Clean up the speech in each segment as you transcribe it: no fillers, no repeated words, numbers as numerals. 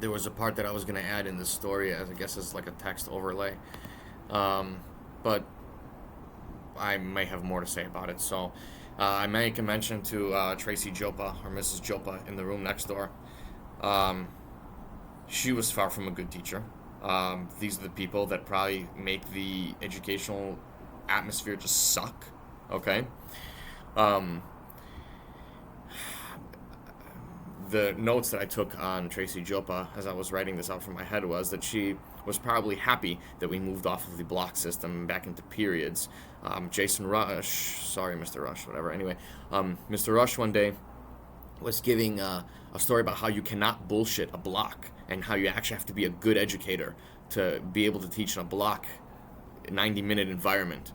there was a part that I was going to add in this story, as I guess as like a text overlay, but I may have more to say about it. So I make a mention to Tracy Jopa, or Mrs. Jopa, in the room next door. She was far from a good teacher. These are the people that probably make the educational atmosphere just suck. Okay. Um, the notes that I took on Tracy Jopa as I was writing this out from my head was that she was probably happy that we moved off of the block system back into periods. Jason Rush, sorry, Mr. Rush, whatever. Anyway, Mr. Rush one day was giving a story about how you cannot bullshit a block and how you actually have to be a good educator to be able to teach in a block 90-minute environment.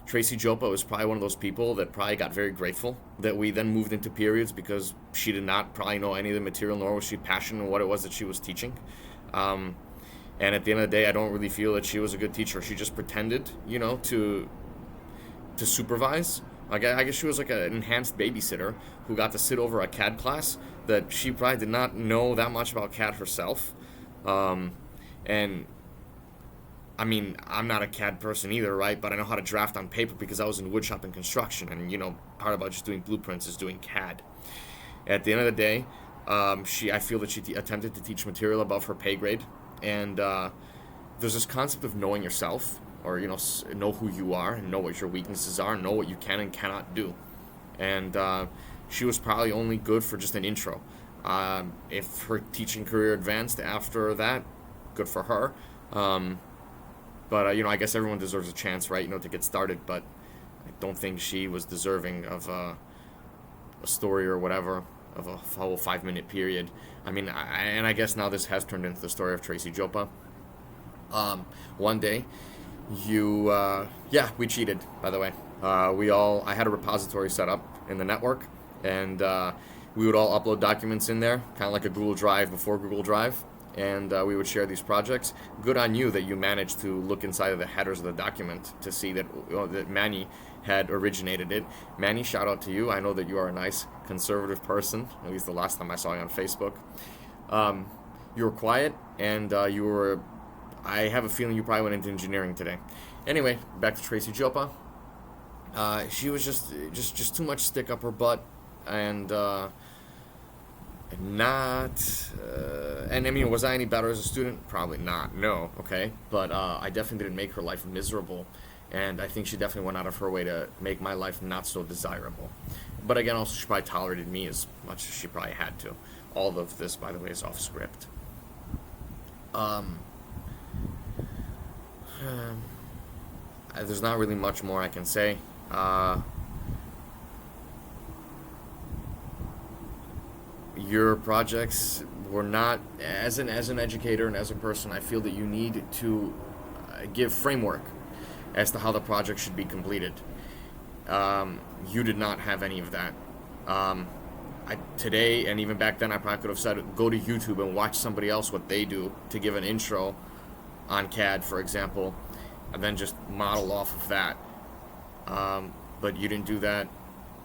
Tracy Jopa was probably one of those people that probably got very grateful that we then moved into periods, because she did not probably know any of the material, nor was she passionate in what it was that she was teaching. And at the end of the day, I don't really feel that she was a good teacher. She just pretended, to supervise. I guess she was like an enhanced babysitter who got to sit over a CAD class that she probably did not know that much about CAD herself. And I mean, I'm not a CAD person either, right? But I know how to draft on paper because I was in woodshop and construction, and part about just doing blueprints is doing CAD. At the end of the day, I feel that she attempted to teach material above her pay grade, and there's this concept of knowing yourself, or know who you are and know what your weaknesses are, and know what you can and cannot do. And she was probably only good for just an intro. If her teaching career advanced after that, good for her. But I guess everyone deserves a chance, right? To get started. But I don't think she was deserving of a story or whatever of a whole 5-minute period. I mean, I guess now this has turned into the story of Tracy Jopa. One day, we cheated. By the way, I had a repository set up in the network, and we would all upload documents in there, kind of like a Google Drive before Google Drive. And we would share these projects. Good on you that you managed to look inside of the headers of the document to see that that Manny had originated it. Manny, shout out to you. I know that you are a nice conservative person, at least the last time I saw you on Facebook. You were quiet, and I have a feeling you probably went into engineering today. Anyway, back to Tracy Jopa. She was just too much stick up her butt, and and I mean, was I any better as a student? Probably not, no, okay? But I definitely didn't make her life miserable, and I think she definitely went out of her way to make my life not so desirable. But again, also, she probably tolerated me as much as she probably had to. All of this, by the way, is off script. There's not really much more I can say. Your projects were not, as an educator and as a person, I feel that you need to give framework as to how the project should be completed. You did not have any of that. Today, and even back then, I probably could have said, go to YouTube and watch somebody else what they do to give an intro on CAD, for example, and then just model off of that. But you didn't do that,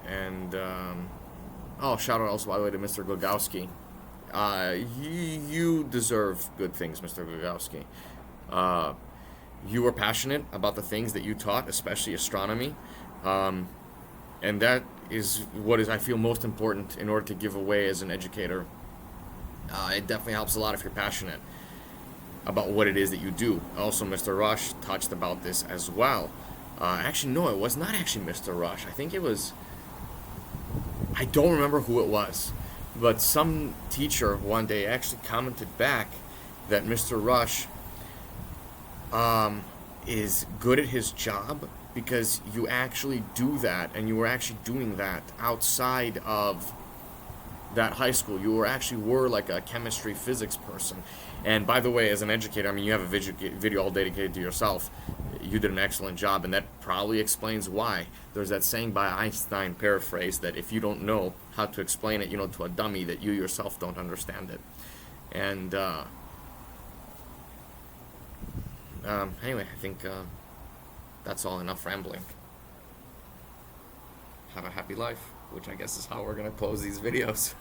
and shout out also, by the way, to Mr. Glogowski. You deserve good things, Mr. Glogowski. You were passionate about the things that you taught, especially astronomy, and that is what I feel most important in order to give away as an educator. It definitely helps a lot if you're passionate about what it is that you do. Also, Mr. Rush touched about this as well. Actually, no, it was not actually Mr. Rush. I think it was... I don't remember who it was, but some teacher one day actually commented back that Mr. Rush is good at his job because you actually do that, and you were actually doing that outside of that high school. You were like a chemistry physics person. And by the way, as an educator, I mean, you have a video all dedicated to yourself. You did an excellent job, and that probably explains why. There's that saying by Einstein, paraphrase, that if you don't know how to explain it, to a dummy, that you yourself don't understand it. And anyway, I think that's all enough rambling. Have a happy life, which I guess is how we're going to close these videos.